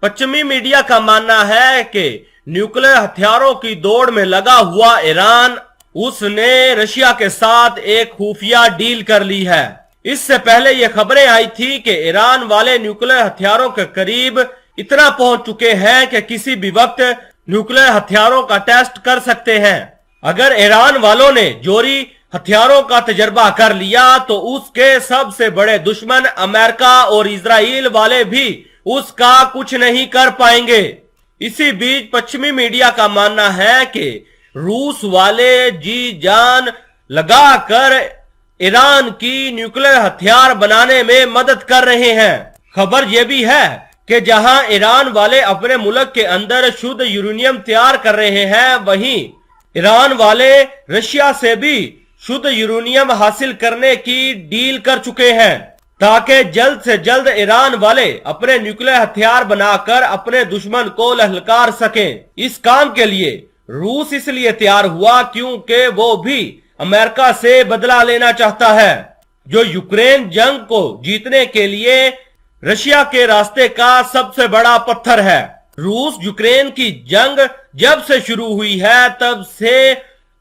पश्चिमी मीडिया का मानना है कि न्यूक्लियर हथियारों की दौड़ में लगा हुआ ईरान, उसने रशिया के साथ एक खुफिया डील कर ली है। इससे पहले ये खबरें आई थी कि ईरान वाले न्यूक्लियर हथियारों के करीब इतना पहुंच चुके हैं कि किसी भी वक्त न्यूक्लियर हथियारों का टेस्ट कर सकते हैं। अगर ईरान वालों ने जोरी हथियारों का तजर्बा कर लिया तो उसके सबसे बड़े दुश्मन अमेरिका और इजराइल वाले भी उसका कुछ नहीं कर पाएंगे। इसी बीच पश्चिमी मीडिया का मानना है कि रूस वाले जी जान लगाकर ईरान की न्यूक्लियर हथियार बनाने में मदद कर रहे हैं। खबर यह भी है कि जहां ईरान वाले अपने मुल्क के अंदर शुद्ध यूरेनियम तैयार कर रहे हैं, वहीं ईरान वाले रशिया से भी शुद्ध यूरेनियम हासिल करने की डील कर चुके हैं ताकि जल्द से जल्द ईरान वाले अपने न्यूक्लियर हथियार बनाकर अपने दुश्मन को ललकार सकें। इस काम के लिए रूस इसलिए तैयार हुआ क्योंकि वो भी अमेरिका से बदला लेना चाहता है, जो यूक्रेन जंग को जीतने के लिए रशिया के रास्ते का सबसे बड़ा पत्थर है। रूस यूक्रेन की जंग जब से शुरू हुई है तब से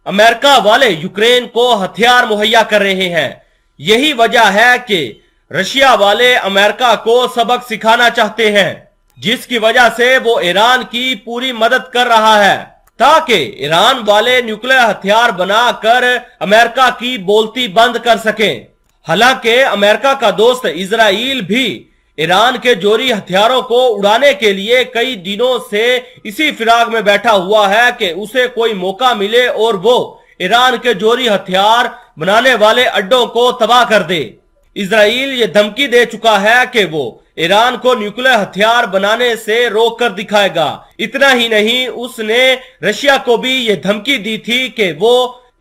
अमेरिका वाले यूक्रेन को हथियार मुहैया कर रहे हैं। यही वजह है कि रशिया वाले अमेरिका को सबक सिखाना चाहते हैं, जिसकी वजह से वो ईरान की पूरी मदद कर रहा है ताकि ईरान वाले न्यूक्लियर हथियार बनाकर अमेरिका की बोलती बंद कर सकें। हालांकि अमेरिका का दोस्त इजराइल भी ईरान के जोरी हथियारों को उड़ाने के लिए कई दिनों से इसी फिराक में बैठा हुआ है कि उसे कोई मौका मिले और वो ईरान के जोरी हथियार बनाने वाले अड्डों को तबाह कर दे। इजराइल ये धमकी दे चुका है कि वो ईरान को न्यूक्लियर हथियार बनाने से रोक कर दिखाएगा। इतना ही नहीं, उसने रशिया को भी ये धमकी दी थी कि वो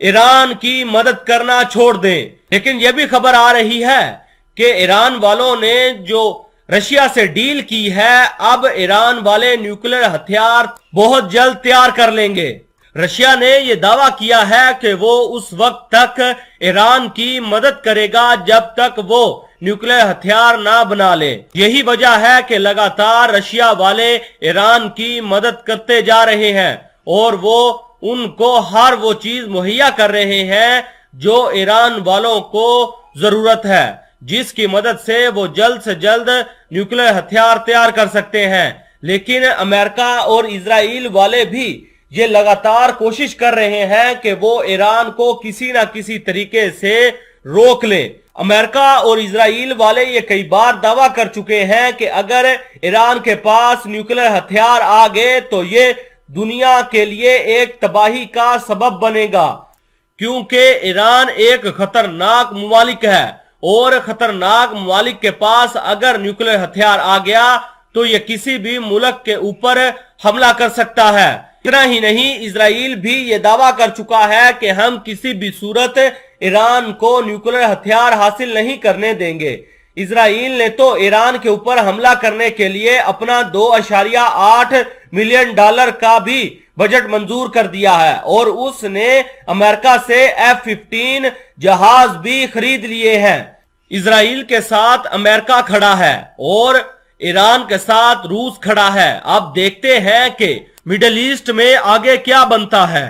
ईरान की मदद करना छोड़ दे। लेकिन यह भी खबर आ रही है कि ईरान वालों ने जो रशिया से डील की है, अब ईरान वाले न्यूक्लियर हथियार बहुत जल्द तैयार कर लेंगे। रशिया ने यह दावा किया है कि वो उस वक्त तक ईरान की मदद करेगा जब तक वो न्यूक्लियर हथियार ना बना ले। यही वजह है कि लगातार रशिया वाले ईरान की मदद करते जा रहे हैं और वो उनको हर वो चीज मुहैया कर रहे हैं जो ईरान वालों को जरूरत है, जिसकी मदद से वो जल्द से जल्द न्यूक्लियर हथियार तैयार कर सकते हैं। लेकिन अमेरिका और इजराइल वाले भी ये लगातार कोशिश कर रहे हैं कि वो ईरान को किसी ना किसी तरीके से रोक ले। अमेरिका और इजराइल वाले ये कई बार दावा कर चुके हैं कि अगर ईरान के पास न्यूक्लियर हथियार आ गए तो ये दुनिया के लिए एक तबाही का सबब बनेगा, क्योंकि ईरान एक खतरनाक मुमालिक है और खतरनाक मुमालिक के पास अगर न्यूक्लियर हथियार आ गया तो ये किसी भी मुल्क के ऊपर हमला कर सकता है। इतना ही नहीं, इजराइल भी ये दावा कर चुका है कि हम किसी भी सूरत ईरान को न्यूक्लियर हथियार हासिल नहीं करने देंगे। इजराइल ने तो ईरान के ऊपर हमला करने के लिए अपना $2.8 मिलियन का भी बजट मंजूर कर दिया है और उसने अमेरिका से F-15 जहाज भी खरीद लिए हैं। इजराइल के साथ अमेरिका खड़ा है और ईरान के साथ रूस खड़ा है। अब देखते हैं कि मिडिल ईस्ट में आगे क्या बनता है।